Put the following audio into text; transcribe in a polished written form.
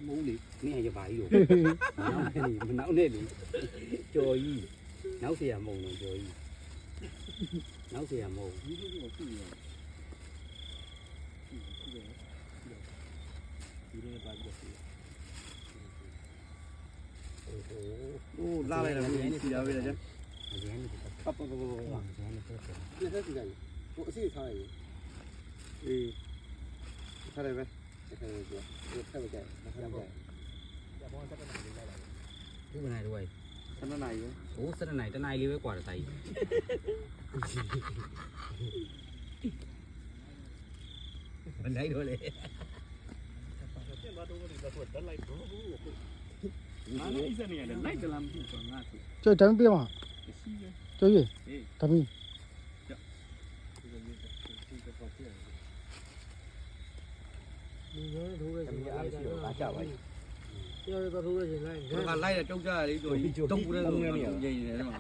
မုန်းလေမင်းရပါကြီးလို့နောက်နဲ့လေကြော်ကြီးနောက်เสียမုံတော့ကြော်ကြီးနောက်เสียမုံโอ้ล่าอะไรนะสีดาไปเลยจ้ะปั๊บปั๊บปั๊บปั๊บนี่ถ้าสีดาโอ้สีท้ายထားတယ်ပဲအဲ့ဒါကိုဖက်လိုက်ကြဖက်လိုက်ကြရပါတော့တက်နေလိုက် ဒီမနိုင်တော့12နာရီပဲ ဟို7နိုင်တနိုင်လေးပဲกว่าတိုင်မနိုင်တော့လေကျော်တမ်းပြမှာကျော်ရတမီဒီလိုထိုးရရှင်လိုက်တာတော့ကြပါ့ကျော်ရတော့ထိုးရရှင်လိုက် ငါလိုက်တယ်တုတ်ကြရလေးတို့တုတ်ပူတဲ့ငုံနေနေတယ်ဒီမှာ